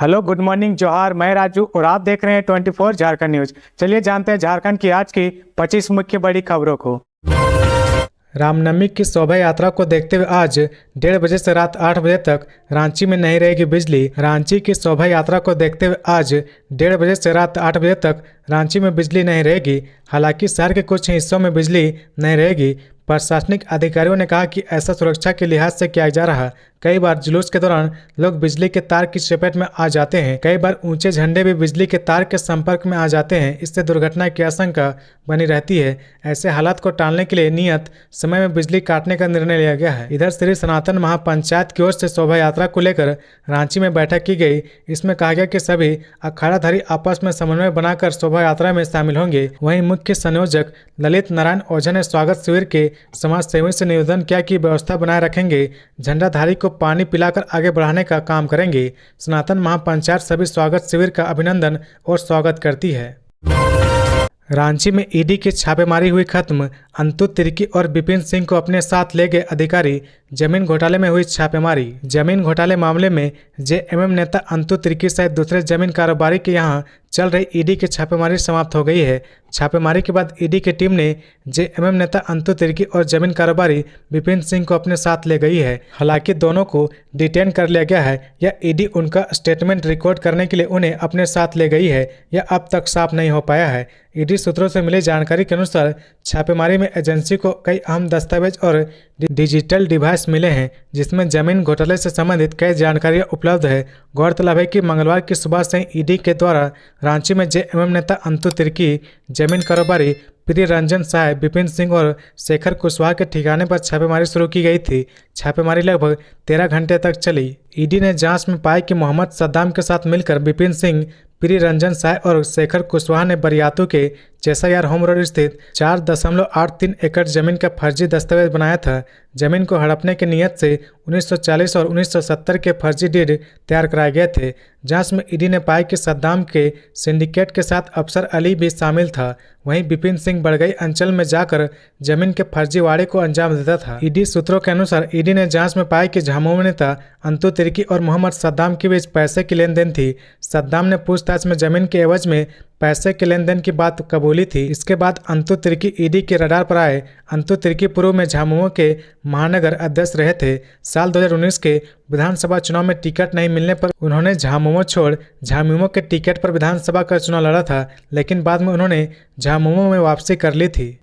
Hello, good morning, जोहार। मैं राजू और आप देख रहे हैं 24 झारखंड न्यूज। चलिए जानते हैं झारखंड की आज की 25 मुख्य बड़ी खबरों को। रामनवमी की शोभा यात्रा को देखते हुए आज 1:30 बजे से रात 8 बजे तक रांची में नहीं रहेगी बिजली। रांची की शोभा यात्रा को देखते हुए आज 1:30 बजे से रात 8 बजे तक रांची में बिजली नहीं रहेगी। हालांकि शहर के कुछ हिस्सों में बिजली नहीं रहेगी। प्रशासनिक अधिकारियों ने कहा कि ऐसा सुरक्षा के लिहाज से किया जा रहा। कई बार जुलूस के दौरान लोग बिजली के तार की चपेट में आ जाते हैं। कई बार ऊंचे झंडे भी बिजली के तार के संपर्क में आ जाते हैं। इससे दुर्घटना की आशंका बनी रहती है। ऐसे हालात को टालने के लिए नियत समय में बिजली काटने का निर्णय लिया गया है। इधर श्री सनातन महापंचायत की ओर से शोभा यात्रा को लेकर रांची में बैठक की गई। इसमें कहा गया कि सभी अखाड़ाधारी आपस में समन्वय बनाकर शोभा यात्रा में शामिल होंगे। वहीं मुख्य संयोजक ललित नारायण ओझा ने स्वागत शिविर के समाज सेवी से निवेदन किया कि व्यवस्था बनाए रखेंगे, झंडाधारी को पानी पिलाकर आगे बढ़ाने का काम करेंगे। सनातन महापंचायत सभी स्वागत शिविर का अभिनंदन और स्वागत करती है। रांची में ईडी की छापेमारी हुई खत्म। अंतु तिर्की और विपिन सिंह को अपने साथ ले गए अधिकारी। जमीन घोटाले में हुई छापेमारी। जमीन घोटाले मामले में जेएमएम नेता अंतु तिर्की सहित दूसरे जमीन कारोबारी के यहां चल रही ईडी की छापेमारी समाप्त हो गई है। छापेमारी के बाद ईडी की टीम ने जेएमएम नेता अंतु तिर्की और जमीन कारोबारी विपिन सिंह को अपने साथ ले गई है। हालांकि दोनों को डिटेन कर लिया गया है। यह ईडी उनका स्टेटमेंट रिकॉर्ड करने के लिए उन्हें अपने साथ ले गई है, यह अब तक साफ नहीं हो पाया है। ईडी सूत्रों से मिली जानकारी के अनुसार छापेमारी में एजेंसी को कई अहम दस्तावेज और डिजिटल डिवाइस मिले हैं, जिसमें जमीन घोटाले से संबंधित कई जानकारियां उपलब्ध है। गौरतलब है कि मंगलवार की सुबह से ईडी के द्वारा रांची में जेएमएम नेता अंतु तिर्की, जमीन कारोबारी प्रिय रंजन साय, विपिन सिंह और शेखर कुशवाहा के ठिकाने पर छापेमारी शुरू की गई थी। छापेमारी लगभग 13 घंटे तक चली। ईडी ने जांच में पाया कि मोहम्मद सद्दाम के साथ मिलकर विपिन सिंह, प्रिय रंजन साय और शेखर कुशवाहा ने बरियातू के चेसायार होम रोड स्थित 4.83 एकड़ जमीन का फर्जी दस्तावेज बनाया था। जमीन को हड़पने की नीयत से 1940 और 1970 के फर्जी डीड तैयार कराए गए थे। जांच में ईडी ने पाया कि सद्दाम के सिंडिकेट के साथ अफसर अली भी शामिल था। वहीं विपिन सिंह बड़गई अंचल में जाकर जमीन के फर्जीवाड़े को अंजाम देता था। ईडी सूत्रों के अनुसार ईडी ने जांच में पाया कि झामुमो नेता अंतु तिर्की और मोहम्मद सद्दाम के बीच पैसे की लेन देन थी। सद्दाम ने पूछताछ में जमीन के एवज में पैसे के लेन देन की बात कबूली थी। इसके बाद अंतु तिर्की ईडी के रडार पर आए। अंतु तिर्की पूर्व में झामुमो के महानगर अध्यक्ष रहे थे। साल 2019 के विधानसभा चुनाव में टिकट नहीं मिलने पर उन्होंने झामुमो छोड़ झामुमो के टिकट पर विधानसभा का चुनाव लड़ा था, लेकिन बाद में उन्होंने झामुमो में वापसी कर ली थी।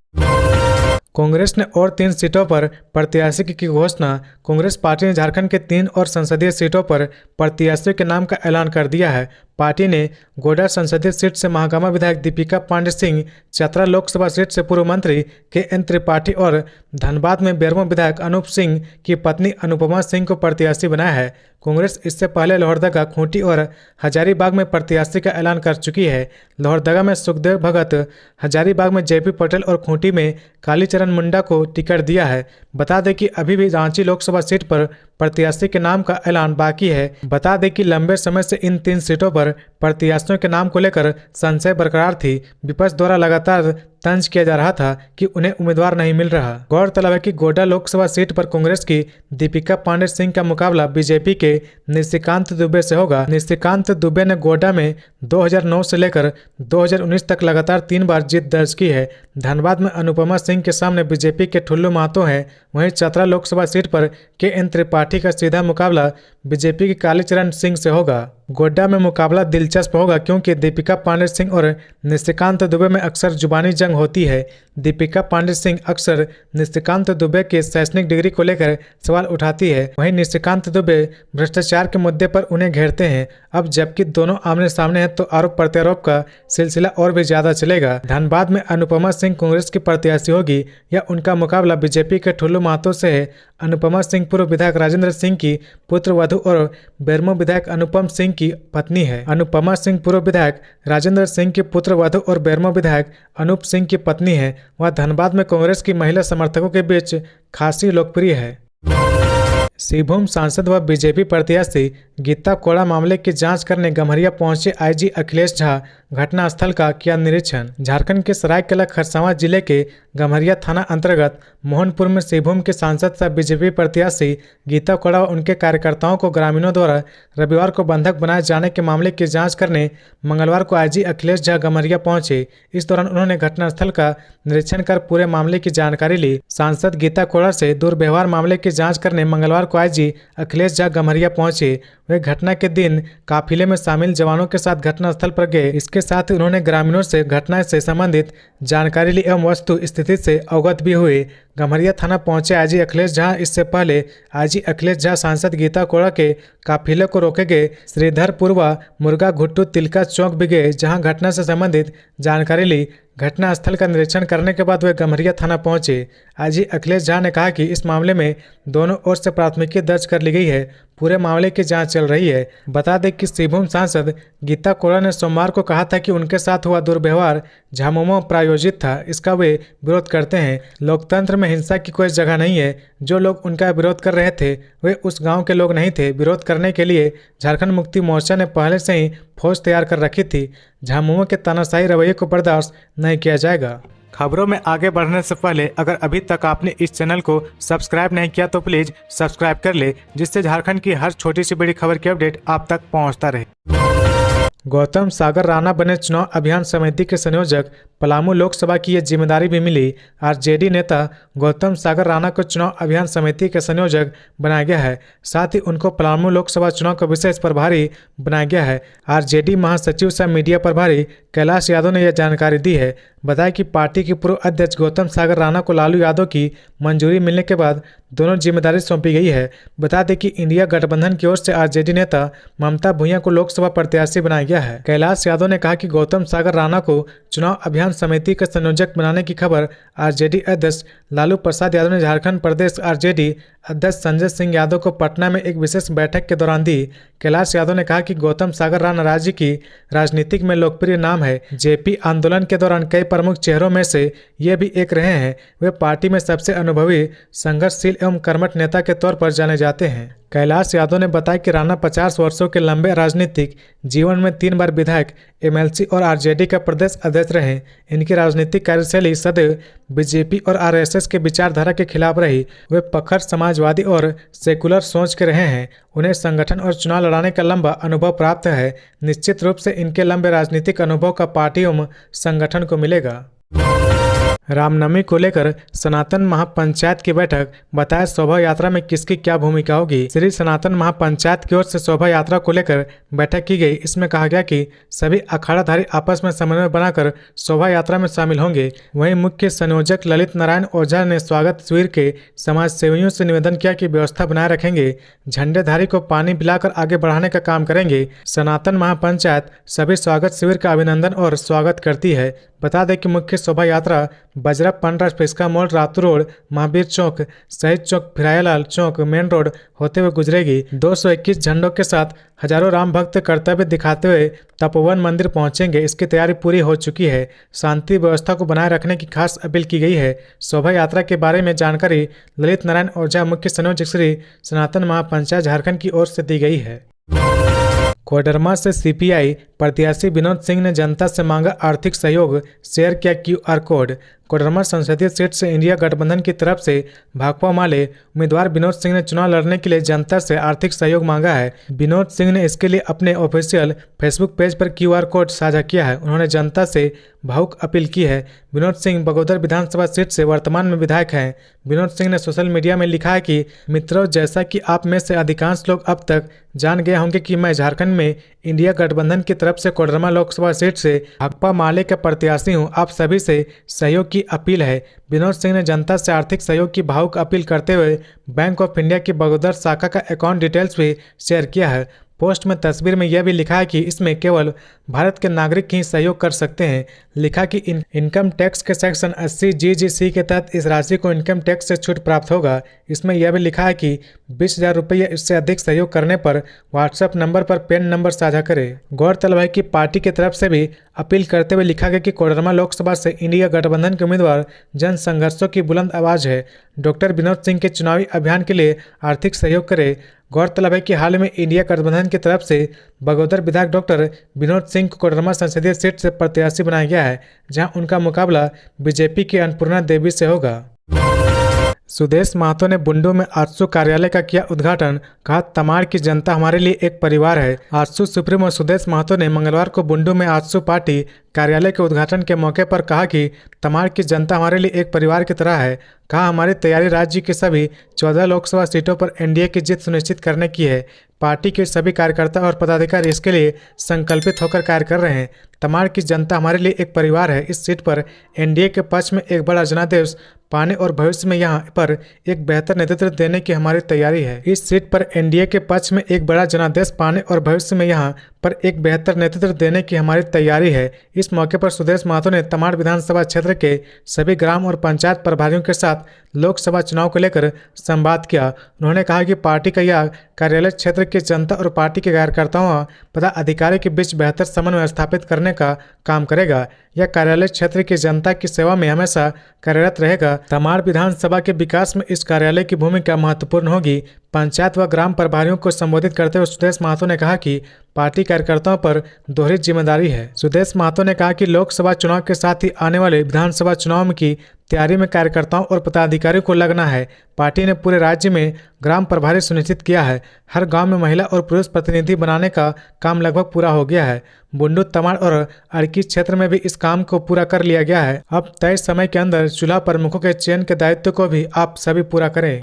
कांग्रेस ने और 3 सीटों पर प्रत्याशी की घोषणा। कांग्रेस पार्टी ने झारखंड के 3 और संसदीय सीटों पर प्रत्याशियों के नाम का ऐलान कर दिया है। पार्टी ने गोड्डा संसदीय सीट से महागामा विधायक दीपिका पांडे सिंह, चतरा लोकसभा सीट से पूर्व मंत्री KN त्रिपाठी और धनबाद में बेरमो विधायक अनूप सिंह की पत्नी अनुपमा सिंह को प्रत्याशी बनाया है। कांग्रेस इससे पहले लोहरदगा, खूंटी और हजारीबाग में प्रत्याशी का ऐलान कर चुकी है। लोहरदगा में सुखदेव भगत, हजारीबाग में JP पटेल और खूंटी में कालीचरण मुंडा को टिकट दिया है। बता दें कि अभी भी रांची लोकसभा सीट पर प्रत्याशी के नाम का ऐलान बाकी है। बता दें कि लंबे समय से इन 3 सीटों पर प्रत्याशियों के नाम को लेकर संशय बरकरार थी। विपक्ष द्वारा लगातार तंज किया जा रहा था कि उन्हें उम्मीदवार नहीं मिल रहा। गौरतलब है कि गोड्डा लोकसभा सीट पर कांग्रेस की दीपिका पांडे सिंह का मुकाबला बीजेपी के निशिकांत दुबे से होगा। निशिकांत दुबे ने गोड्डा में 2009 से लेकर 2019 तक लगातार 3 बार जीत दर्ज की है। धनबाद में अनुपमा सिंह के सामने बीजेपी के ठुल्लू महतो हैं। वहीं चतरा लोकसभा सीट पर KN त्रिपाठी का सीधा मुकाबला बीजेपी के कालीचरण सिंह से होगा। गोड्डा में मुकाबला दिलचस्प होगा क्योंकि दीपिका पांडे सिंह और निशिकांत दुबे में अक्सर जुबानी जंग होती है। दीपिका पांडे सिंह अक्सर निशिकांत दुबे की शैक्षणिक डिग्री को लेकर सवाल उठाती है। वहीं निशिकांत दुबे भ्रष्टाचार के मुद्दे पर उन्हें घेरते हैं। अब जबकि दोनों आमने सामने हैं तो आरोप प्रत्यारोप का सिलसिला और भी ज्यादा चलेगा। धनबाद में अनुपमा सिंह कांग्रेस की प्रत्याशी होगी या उनका मुकाबला बीजेपी के ठुल्लू महतो से है। अनुपमा सिंह पूर्व विधायक राजेंद्र सिंह की पुत्र वधु और बेरमो विधायक अनुपम सिंह की पत्नी है। अनुपमा सिंह पूर्व विधायक राजेंद्र सिंह की पुत्र वधु और बेरमो विधायक अनूप सिंह की पत्नी है। वह धनबाद में कांग्रेस की महिला समर्थकों के बीच खासी लोकप्रिय है। सिंहभूम सांसद व बीजेपी प्रत्याशी गीता कोड़ा मामले की जांच करने गम्हरिया पहुंचे IG अखिलेश झा। घटनास्थल का किया निरीक्षण। झारखंड के सरायकेला खरसावां जिले के गम्हरिया थाना अंतर्गत मोहनपुर में सिंहभूम के सांसद सह बीजेपी प्रत्याशी गीता कोड़ा व उनके कार्यकर्ताओं को ग्रामीणों द्वारा रविवार को बंधक बनाए जाने के मामले की जांच करने मंगलवार को आईजी अखिलेश झा गम्हरिया पहुंचे। इस दौरान उन्होंने घटनास्थल का निरीक्षण कर पूरे मामले की जानकारी ली। सांसद गीता कोड़ा से दुर्व्यवहार मामले की जांच करने मंगलवार को आईजी अखिलेश झा गम्हरिया पहुंचे। वे घटना के दिन काफिले में शामिल जवानों के साथ घटनास्थल पर गए। इसके साथ ही उन्होंने ग्रामीणों से घटना से संबंधित जानकारी ली एवं वस्तु स्थिति से अवगत भी हुए। गम्हरिया थाना पहुंचे आईजी अखिलेश झा। इससे पहले आईजी अखिलेश झा सांसद गीता कोड़ा के काफिले को रोके गए श्रीधरपुर व मुर्गा घुट्टू तिलका चौक भी गए, जहां घटना से संबंधित जानकारी ली। घटनास्थल का निरीक्षण करने के बाद वे गम्हरिया थाना पहुंचे। आईजी अखिलेश झा ने कहा कि इस मामले में दोनों ओर से प्राथमिकी दर्ज कर ली गई है। पूरे मामले की जांच चल रही है। बता दें कि सिंहभूम सांसद गीता कोड़ा ने सोमवार को कहा था कि उनके साथ हुआ दुर्व्यवहार झामुमो प्रायोजित था। इसका वे विरोध करते हैं। लोकतंत्र में हिंसा की कोई जगह नहीं है। जो लोग उनका विरोध कर रहे थे वे उस गांव के लोग नहीं थे। विरोध करने के लिए झारखंड मुक्ति मोर्चा ने पहले से ही फौज तैयार कर रखी थी। झामुमो के तानाशाही रवैये को बर्दाश्त नहीं किया जाएगा। खबरों में आगे बढ़ने से पहले अगर अभी तक आपने इस चैनल को सब्सक्राइब नहीं किया तो प्लीज सब्सक्राइब कर ले, जिससे झारखंड की हर छोटी सी बड़ी खबर की अपडेट आप तक पहुंचता रहे। गौतम सागर राणा बने चुनाव अभियान समिति के संयोजक। पलामू लोकसभा की ये जिम्मेदारी भी मिली। आरजेडी नेता गौतम सागर राणा को चुनाव अभियान समिति के संयोजक बनाया गया है। साथ ही उनको पलामू लोकसभा चुनाव का विशेष प्रभारी बनाया गया है। आरजेडी महासचिव सह मीडिया प्रभारी कैलाश यादव ने यह जानकारी दी है। बताया कि पार्टी के पूर्व अध्यक्ष गौतम सागर राणा को लालू यादव की मंजूरी मिलने के बाद दोनों जिम्मेदारी सौंपी गई है। बता दें कि इंडिया गठबंधन की ओर से आरजेडी नेता ममता भूया को लोकसभा प्रत्याशी बनाया गया है। कैलाश यादव ने कहा कि गौतम सागर राणा को चुनाव अभियान समिति के संयोजक बनाने की खबर आरजेडी अध्यक्ष लालू प्रसाद यादव ने झारखंड प्रदेश आरजेडी अध्यक्ष संजय सिंह यादव को पटना में एक विशेष बैठक के दौरान दी। कैलाश यादव ने कहा कि गौतम सागर राणा राज्य की राजनीतिक में लोकप्रिय नाम है। जेपी आंदोलन के दौरान कई प्रमुख चेहरों में से ये भी एक रहे हैं। वे पार्टी में सबसे अनुभवी, संघर्षशील एवं कर्मठ नेता के तौर पर जाने जाते हैं। कैलाश यादव ने बताया कि राणा 50 वर्षों के लंबे राजनीतिक जीवन में 3 बार विधायक, एमएलसी और आरजेडी का प्रदेश अध्यक्ष रहे। इनकी राजनीतिक कार्यशैली सदैव बीजेपी और आरएसएस के विचारधारा के खिलाफ रही। वे प्रखर समाजवादी और सेकुलर सोच के रहे हैं। उन्हें संगठन और चुनाव लड़ाने का लंबा अनुभव प्राप्त है। निश्चित रूप से इनके लंबे राजनीतिक अनुभव का पार्टी एवं संगठन को मिलेगा। रामनवमी को लेकर सनातन महापंचायत की बैठक। बताया शोभा यात्रा में किसकी क्या भूमिका होगी। श्री सनातन महापंचायत की ओर से शोभा यात्रा को लेकर बैठक की गई। इसमें कहा गया कि सभी अखाड़ाधारी आपस में समन्वय बनाकर शोभा यात्रा में शामिल होंगे। वहीं मुख्य संयोजक ललित नारायण ओझा ने स्वागत शिविर के समाज सेवियों से निवेदन किया कि व्यवस्था बनाए रखेंगे। झंडेधारी को पानी पिलाकर आगे बढ़ाने का काम करेंगे। सनातन महापंचायत सभी स्वागत शिविर का अभिनंदन और स्वागत करती है। बता दें कि मुख्य शोभा यात्रा बजरा पंडरा फिस्का मॉल, रातू रोड, महावीर चौक, शहीद चौक, फिरायालाल चौक, मेन रोड होते हुए गुजरेगी। 221 झंडों के साथ हजारों राम भक्त कर्तव्य दिखाते हुए तपोवन मंदिर पहुंचेंगे। इसकी तैयारी पूरी हो चुकी है। शांति व्यवस्था को बनाए रखने की खास अपील की गई है। शोभा यात्रा के बारे में जानकारी ललित नारायण ओझा, मुख्य संयोजक श्री सनातन महापंचायत झारखंड की ओर से दी गई है। कोडरमा से सीपीआई प्रत्याशी विनोद सिंह ने जनता से मांगा आर्थिक सहयोग, शेयर किया क्यूआर कोड। कोडरमा संसदीय सीट से इंडिया गठबंधन की तरफ से भाकपा माले उम्मीदवार विनोद सिंह ने चुनाव लड़ने के लिए जनता से आर्थिक सहयोग मांगा है। विनोद सिंह ने इसके लिए अपने ऑफिशियल फेसबुक पेज पर क्यूआर कोड साझा किया है। उन्होंने जनता से भावुक अपील की है। विनोद सिंह बगोदर विधानसभा सीट से वर्तमान में विधायक हैं। विनोद सिंह ने सोशल मीडिया में लिखा है कि मित्रों, जैसा कि आप में से अधिकांश लोग अब तक जान गए होंगे कि मैं झारखंड में इंडिया गठबंधन की तरफ से कोडरमा लोकसभा सीट से भाकपा माले का प्रत्याशी हूं। आप सभी से सहयोग की अपील है। विनोद सिंह ने जनता से आर्थिक सहयोग की भावुक अपील करते हुए बैंक ऑफ इंडिया की बगोदर शाखा का अकाउंट डिटेल्स भी शेयर किया है। पोस्ट में तस्वीर में यह भी लिखा है कि इसमें केवल भारत के नागरिक ही सहयोग कर सकते हैं। लिखा कि इनकम टैक्स के सेक्शन 80 GGC के तहत इस राशि को इनकम टैक्स से छूट प्राप्त होगा। इसमें यह भी लिखा है कि 20,000 रुपये या इससे अधिक सहयोग करने पर व्हाट्सएप नंबर पर पैन नंबर साझा करें। गौरतलब है कि पार्टी की तरफ से भी अपील करते हुए लिखा गया कि कोडरमा लोकसभा से इंडिया गठबंधन के उम्मीदवार जन संघर्षों की बुलंद आवाज है। डॉक्टर विनोद सिंह के चुनावी अभियान के लिए आर्थिक सहयोग करें। गौरतलब है कि हाल में इंडिया गठबंधन की तरफ से बगोदर विधायक डॉक्टर विनोद सिंह को कोडरमा संसदीय सीट से प्रत्याशी बनाया गया है, जहां उनका मुकाबला बीजेपी की अन्नपूर्णा देवी से होगा। सुदेश महतो ने बुंडू में आजसू कार्यालय का किया उद्घाटन। कहा, तमाड़ की जनता हमारे लिए एक परिवार है। आजसू सुप्रीमो सुदेश महतो ने मंगलवार को बुंडू में आजसू पार्टी कार्यालय के उद्घाटन के मौके पर कहा कि तमाड़ की जनता हमारे लिए एक परिवार की तरह है। कहा, हमारी तैयारी राज्य की सभी 14 लोकसभा सीटों पर एनडीए की जीत सुनिश्चित करने की है। पार्टी के सभी कार्यकर्ता और पदाधिकारी इसके लिए संकल्पित होकर कार्य कर रहे हैं। तमाड़ की जनता हमारे लिए एक परिवार है। इस सीट पर एनडीए के पक्ष में एक बड़ा जनादेश पाने और भविष्य में यहाँ पर एक बेहतर नेतृत्व देने की हमारी तैयारी है। इस सीट पर एनडीए के पक्ष में एक बड़ा जनादेश पाने और भविष्य में यहाँ पर एक बेहतर नेतृत्व देने की हमारी तैयारी है। इस मौके पर सुदेश महतो ने तमाड़ विधानसभा क्षेत्र के सभी ग्राम और पंचायत प्रभारियों के साथ लोकसभा चुनाव को लेकर संवाद किया। उन्होंने कहा कि पार्टी का यह कार्यालय क्षेत्र की जनता और पार्टी के कार्यकर्ताओं तथा अधिकारियों के बीच बेहतर समन्वय स्थापित करने का काम करेगा। यह कार्यालय क्षेत्र की जनता की सेवा में हमेशा कार्यरत रहेगा। तमाड़ विधानसभा के विकास में इस कार्यालय की भूमिका महत्वपूर्ण होगी। पंचायत व ग्राम प्रभारियों को संबोधित करते हुए सुदेश महतो ने कहा कि पार्टी कार्यकर्ताओं पर दोहरी जिम्मेदारी है। सुदेश महतो ने कहा कि लोकसभा चुनाव के साथ ही आने वाले विधानसभा चुनाव की तैयारी में कार्यकर्ताओं और पदाधिकारियों को लगना है। पार्टी ने पूरे राज्य में ग्राम प्रभारी सुनिश्चित किया है। हर गांव में महिला और पुरुष प्रतिनिधि बनाने का काम लगभग पूरा हो गया है। बुंडू, तमाड़ और अड़की क्षेत्र में भी इस काम को पूरा कर लिया गया है। अब तय समय के अंदर चुनाव प्रमुखों के चयन के दायित्व को भी आप सभी पूरा करें।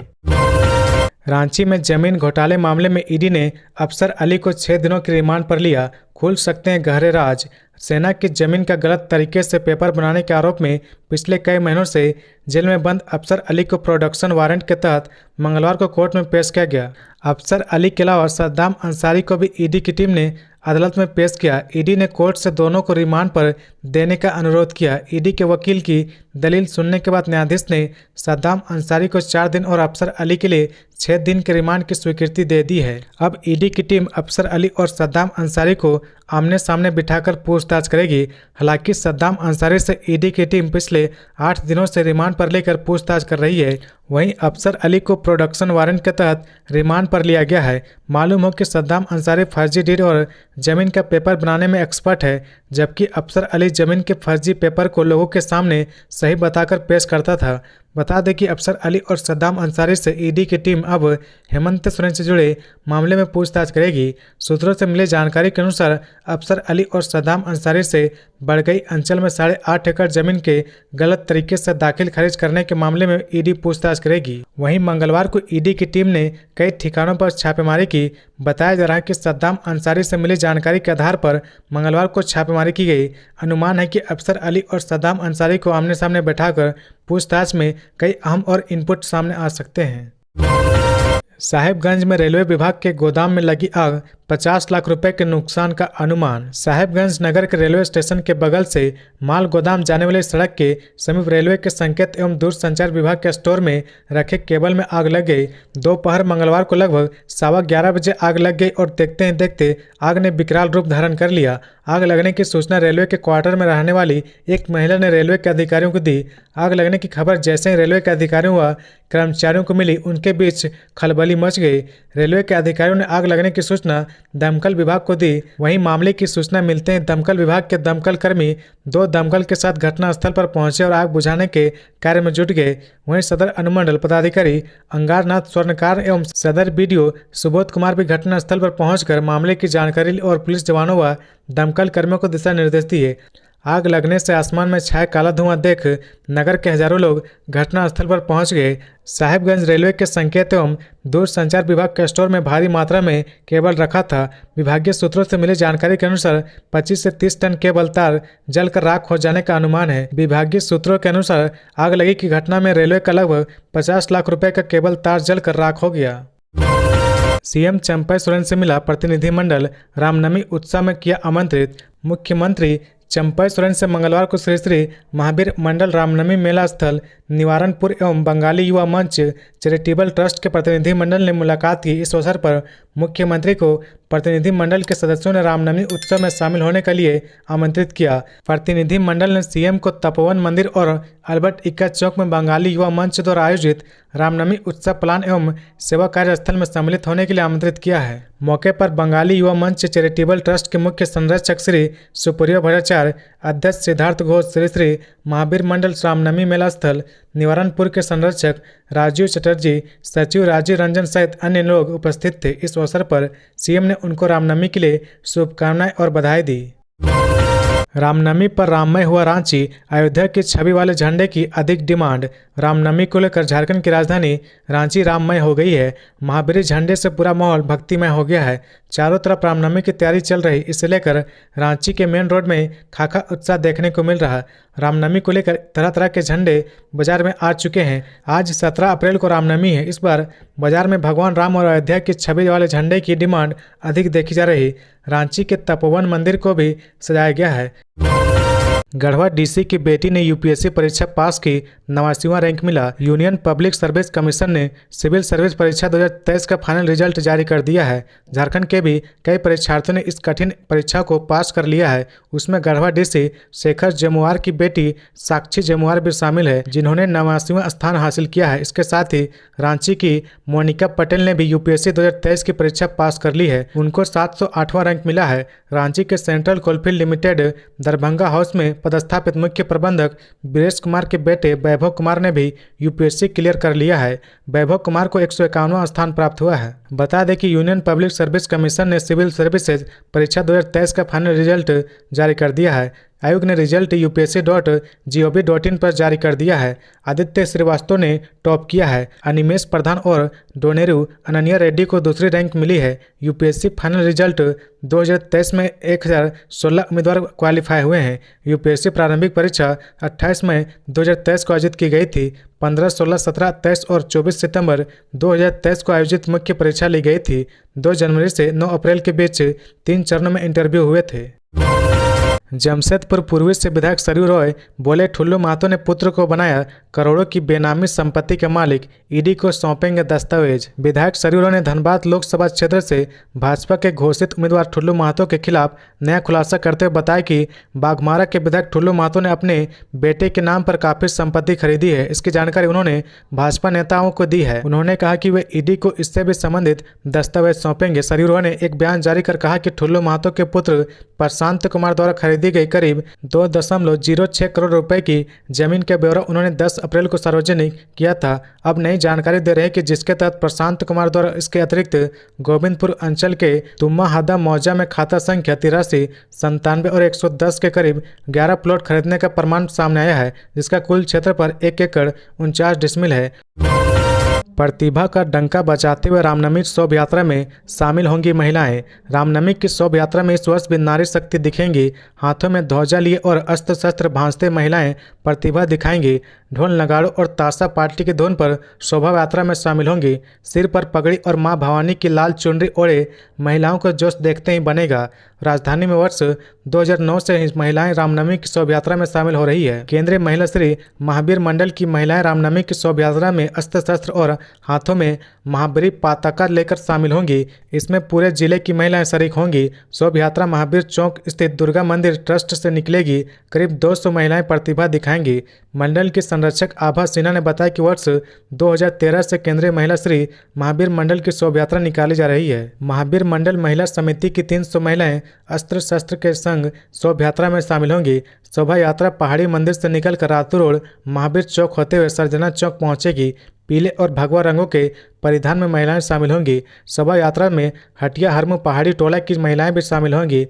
रांची में जमीन घोटाले मामले में ईडी ने अफसर अली को 6 दिनों के रिमांड पर लिया। खुल सकते हैं गहरे राज। सेना की जमीन का गलत तरीके से पेपर बनाने के आरोप में पिछले कई महीनों से जेल में बंद अफसर अली को प्रोडक्शन वारंट के तहत मंगलवार को कोर्ट में पेश किया गया। अफसर अली के अलावा सद्दाम अंसारी को भी ईडी की टीम ने अदालत में पेश किया। ईडी ने कोर्ट से दोनों को रिमांड पर देने का अनुरोध किया। ईडी के वकील की दलील सुनने के बाद न्यायाधीश ने सद्दाम अंसारी को 4 दिन और अफसर अली के लिए 6 दिन के रिमांड की स्वीकृति दे दी है। अब ईडी की टीम अफसर अली और सद्दाम अंसारी को आमने सामने बिठाकर पूछताछ करेगी। हालांकि सद्दाम अंसारी से ईडी की टीम पिछले 8 दिनों से रिमांड पर लेकर पूछताछ कर रही है। वहीं अफसर अली को प्रोडक्शन वारंट के तहत रिमांड पर लिया गया है। मालूम हो कि सद्दाम अंसारी फर्जी डीड और जमीन का पेपर बनाने में एक्सपर्ट है, जबकि अफसर अली जमीन के फर्जी पेपर को लोगों के सामने सही बताकर पेश करता था। बता दें कि अफसर अली और सद्दाम अंसारी से ईडी की टीम अब हेमंत सोरेन से जुड़े मामले में पूछताछ करेगी। सूत्रों से मिली जानकारी के अनुसार अफसर अली और सद्दाम अंसारी से बड़गई अंचल में 8.5 एकड़ जमीन के गलत तरीके से दाखिल खारिज करने के मामले में ईडी पूछताछ करेगी। वहीं मंगलवार को ईडी की टीम ने कई ठिकानों पर छापेमारी की। बताया जा रहा है कि सद्दाम अंसारी से मिली जानकारी के आधार पर मंगलवार को छापेमारी की गई। अनुमान है कि अफसर अली और सद्दाम अंसारी को आमने सामने बैठाकर पूछताछ में कई अहम और इनपुट सामने आ सकते हैं। साहिबगंज में रेलवे विभाग के गोदाम में लगी आग, 50 लाख रुपए के नुकसान का अनुमान। साहिबगंज नगर के रेलवे स्टेशन के बगल से माल गोदाम जाने वाली सड़क के समीप रेलवे के संकेत एवं दूरसंचार विभाग के स्टोर में रखे केबल में आग लग गई। दोपहर मंगलवार को लगभग 11:15 बजे आग लग गई और देखते ही देखते आग ने विकराल रूप धारण कर लिया। आग लगने की सूचना रेलवे के क्वार्टर में रहने वाली एक महिला ने रेलवे के अधिकारियों को दी। आग लगने की खबर जैसे ही रेलवे के अधिकारियों व कर्मचारियों को मिली, उनके बीच खलबली मच गई। रेलवे के अधिकारियों ने आग लगने की सूचना दमकल विभाग को दी। वहीं मामले की सूचना मिलते ही दमकल विभाग के दमकल कर्मी 2 दमकल के साथ घटनास्थल पर पहुंचे और आग बुझाने के कार्य में जुट गए। वहीं सदर अनुमंडल पदाधिकारी अंगारनाथ स्वर्णकार एवं सदर बीडीओ सुबोध कुमार भी घटनास्थल पर पहुंचकर मामले की जानकारी ली और पुलिस जवानों व दमकल कर्मियों को दिशा निर्देश दिए। आग लगने से आसमान में छाया काला धुआं देख नगर के हजारों लोग घटनास्थल पर पहुंच गए। साहिबगंज रेलवे के संकेत एवं दूरसंचार विभाग के स्टोर में भारी मात्रा में केबल रखा था। विभागीय सूत्रों से मिली जानकारी के अनुसार 25 से 30 टन केबल तार जलकर राख हो जाने का अनुमान है। विभागीय सूत्रों के अनुसार आग लगी की घटना में रेलवे का लगभग 50 लाख रुपए का केबल तार जलकर राख हो गया। सीएम चंपई सोरेन से मिला प्रतिनिधिमंडल, रामनवमी उत्सव में किया आमंत्रित। मुख्यमंत्री चंपई सोरेन से मंगलवार को श्री श्री महावीर मंडल रामनवमी मेला स्थल निवारनपुर एवं बंगाली युवा मंच चैरिटेबल ट्रस्ट के प्रतिनिधिमंडल ने मुलाकात की। इस अवसर पर मुख्यमंत्री को प्रतिनिधिमंडल के सदस्यों ने रामनवमी उत्सव में शामिल होने के लिए आमंत्रित किया। प्रतिनिधिमंडल ने सीएम को तपोवन मंदिर और अल्बर्ट इक्का चौक में बंगाली युवा मंच द्वारा आयोजित रामनवमी उत्सव प्लान एवं सेवा कार्यस्थल में सम्मिलित होने के लिए आमंत्रित किया है। मौके पर बंगाली युवा मंच चैरिटेबल ट्रस्ट के मुख्य संरक्षक श्री सुप्रियो भट्टाचार्य, अध्यक्ष सिद्धार्थ घोष, श्री श्री महावीर मंडल रामनवमी मेला स्थल निवारणपुर के संरक्षक राजीव चटर्जी, सचिव राजीव रंजन सहित अन्य लोग उपस्थित थे। इस अवसर पर सीएम ने उनको रामनवमी के लिए शुभकामनाएं और बधाई दी। रामनवमी पर राममय हुआ रांची, अयोध्या की छवि वाले झंडे की अधिक डिमांड। रामनवमी को लेकर झारखंड की राजधानी रांची राममय हो गई है। महावीर झंडे से पूरा माहौल भक्तिमय हो गया है। चारों तरफ रामनवमी की तैयारी चल रही, इसे लेकर रांची के मेन रोड में खासा उत्साह देखने को मिल रहा। रामनवमी को लेकर तरह तरह के झंडे बाजार में आ चुके हैं। आज 17 अप्रैल को रामनवमी है। इस बार बाजार में भगवान राम और अयोध्या की छवि वाले झंडे की डिमांड अधिक देखी जा रही। रांची के तपोवन मंदिर को भी सजाया गया है। गढ़वा डीसी की बेटी ने यूपीएससी परीक्षा पास की, 89वां रैंक मिला। यूनियन पब्लिक सर्विस कमीशन ने सिविल सर्विस परीक्षा 2023 का फाइनल रिजल्ट जारी कर दिया है। झारखंड के भी कई परीक्षार्थियों ने इस कठिन परीक्षा को पास कर लिया है। उसमें गढ़वा डीसी शेखर जमुआर की बेटी साक्षी जमुआर भी शामिल है, जिन्होंने 89वां स्थान हासिल किया है। इसके साथ ही रांची की मोनिका पटेल ने भी यूपीएससी 2023 की परीक्षा पास कर ली है। उनको 708वां रैंक मिला है। रांची के central coalfield limited Darbhanga house में पदस्थापित मुख्य प्रबंधक बीरेश कुमार के बेटे वैभव कुमार ने भी यूपीएससी क्लियर कर लिया है। वैभव कुमार को 151वां स्थान प्राप्त हुआ है। बता दें कि यूनियन पब्लिक सर्विस कमीशन ने सिविल सर्विसेज परीक्षा 2023 का फाइनल रिजल्ट जारी कर दिया है। आयोग ने रिजल्ट upsc.gov.in पर जारी कर दिया है। आदित्य श्रीवास्तव ने टॉप किया है। अनिमेश प्रधान और डोनेरू अनन्या रेड्डी को दूसरी रैंक मिली है। यूपीएससी फाइनल रिजल्ट 2023 में 1016 उम्मीदवार क्वालिफाई हुए हैं। यूपीएससी प्रारंभिक परीक्षा 28 मई 2023 को आयोजित की गई थी। 15, 16, 17, 23 और 24 सितंबर 2023 को आयोजित मुख्य परीक्षा ली गई थी। 2 जनवरी से 9 अप्रैल के बीच 3 चरणों में इंटरव्यू हुए थे। जमशेदपुर पूर्वी से विधायक सरयू रॉय बोले, ठुल्लू महतो ने पुत्र को बनाया करोड़ों की बेनामी संपत्ति के मालिक, ईडी को सौंपेंगे दस्तावेज। विधायक सरयू रॉय ने धनबाद लोकसभा क्षेत्र से भाजपा के घोषित उम्मीदवार ठुल्लू महतो के खिलाफ नया खुलासा करते हुए बताया कि बाघमारा के विधायक ठुल्लू महतो ने अपने बेटे के नाम पर काफी संपत्ति खरीदी है। इसकी जानकारी उन्होंने भाजपा नेताओं को दी है। उन्होंने कहा कि वे ईडी को इससे भी संबंधित दस्तावेज सौंपेंगे। सरयू रॉय ने एक बयान जारी कर कहा कि ठुल्लू महतो के पुत्र प्रशांत कुमार द्वारा खरीदी गई करीब 2.06 करोड़ रुपए की जमीन का ब्यौरा उन्होंने 10 अप्रैल को सार्वजनिक किया था। अब नई जानकारी दे रहे हैं कि जिसके तहत प्रशांत कुमार द्वारा इसके अतिरिक्त गोविंदपुर अंचल के तुम्मा हादा मौजा में खाता संख्या 83, 97 और 110 के करीब 11 प्लॉट खरीदने का प्रमाण सामने आया है, जिसका कुल क्षेत्र पर 1 एकड़ 49 डिसमिल है। प्रतिभा का डंका बजाते हुए रामनवमी शोभ यात्रा में शामिल होंगी महिलाएं। रामनवमी की शोभ यात्रा में इस वर्ष भी नारी शक्ति दिखेंगी। हाथों में ध्वजा लिए और अस्त्र शस्त्र भांजते महिलाएं प्रतिभा दिखाएंगी। ढोल नगाड़ों और ताशा पार्टी की धुन पर शोभा यात्रा में शामिल होंगी। सिर पर पगड़ी और मां भवानी की लाल चुनरी ओढ़े महिलाओं को जोश देखते ही बनेगा। राजधानी में वर्ष 2009 से महिलाएं रामनवमी की शोभ यात्रा में शामिल हो रही है। केंद्रीय महिला श्री महावीर मंडल की महिलाएं रामनवमी की शोभ यात्रा में अस्त्र शस्त्र और हाथों में महावीर पताका लेकर शामिल होंगी। इसमें पूरे जिले की महिलाएं शरीक होंगी। शोभ यात्रा महावीर चौक स्थित दुर्गा मंदिर ट्रस्ट से निकलेगी। करीब 200 महिलाएं प्रतिभा दिखाएंगी। मंडल की संरक्षक आभा सिन्हा ने बताया कि वर्ष 2013 से केंद्रीय महिला श्री महावीर मंडल की शोभ यात्रा निकाली जा रही है। महावीर मंडल महिला समिति की 300 महिलाएं अस्त्र शस्त्र के संग शोभ यात्रा में शामिल होंगी। शोभा यात्रा पहाड़ी मंदिर से निकलकर रातू रोड महावीर चौक होते हुए सरजना चौक पहुंचेगी। पीले और भगवा रंगों के परिधान में महिलाएं शामिल होंगी। शोभा यात्रा में हटिया हरमू पहाड़ी टोला की महिलाएं भी शामिल होंगी।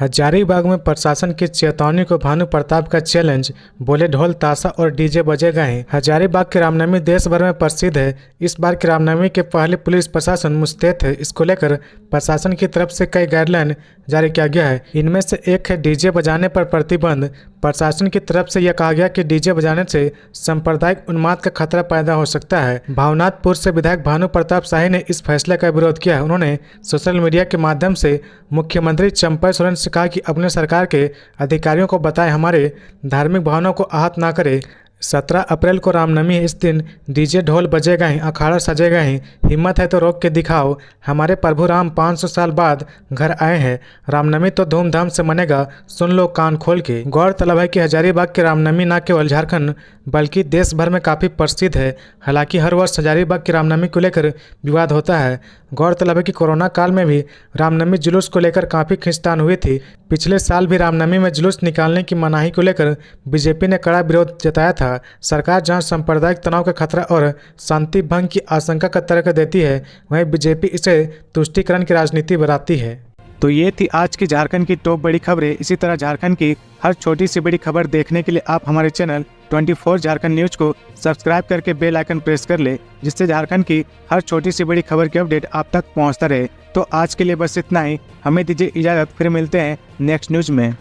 हजारीबाग में प्रशासन की चेतावनी को भानु प्रताप का चैलेंज, बोले ढोल ताशा और डीजे बजेगा ही। हजारीबाग की रामनवमी देश भर में प्रसिद्ध है। इस बार की रामनवमी के पहले पुलिस प्रशासन मुस्तैद है। इसको लेकर प्रशासन की तरफ से कई गाइडलाइन जारी किया गया है। इनमें से एक है डीजे बजाने पर प्रतिबंध। प्रशासन की तरफ से यह कहा गया कि डीजे बजाने से सांप्रदायिक उन्माद का खतरा पैदा हो सकता है। भावनाथपुर से विधायक भानु प्रताप शाही ने इस फैसले का विरोध किया है। उन्होंने सोशल मीडिया के माध्यम से मुख्यमंत्री चंपई सोरेन से कहा कि अपने सरकार के अधिकारियों को बताएं हमारे धार्मिक भावनाओं को आहत ना करें। 17 अप्रैल को रामनवमी। इस दिन डीजे ढोल बजेगा ही, अखाड़ा सजेगा ही। हिम्मत है तो रोक के दिखाओ, हमारे प्रभु राम 500 साल बाद घर आए हैं। रामनवमी तो धूमधाम से मनेगा, सुन लो कान खोल के। गौरतलब है कि हजारीबाग की रामनवमी न केवल झारखंड बल्कि देश भर में काफ़ी प्रसिद्ध है। हालांकि हर वर्ष हजारीबाग की रामनवमी को लेकर विवाद होता है। गौरतलब है कि कोरोना काल में भी रामनवमी जुलूस को लेकर काफ़ी खींचतान हुई थी। पिछले साल भी रामनवमी में जुलूस निकालने की मनाही को लेकर बीजेपी ने कड़ा विरोध जताया था। सरकार जहां सांप्रदायिक तनाव का खतरा और शांति भंग की आशंका का तर्क देती है, वहीं बीजेपी इसे तुष्टीकरण की राजनीति बनाती है। तो ये थी आज की झारखंड की टॉप बड़ी खबरें। इसी तरह झारखंड की हर छोटी सी बड़ी खबर देखने के लिए आप हमारे चैनल 24 झारखंड न्यूज को सब्सक्राइब करके बेल आइकन प्रेस कर ले, जिससे झारखंड की हर छोटी सी बड़ी खबर की अपडेट आप तक पहुंचता रहे। तो आज के लिए बस इतना ही, हमें दीजिए इजाजत, फिर मिलते हैं नेक्स्ट न्यूज में।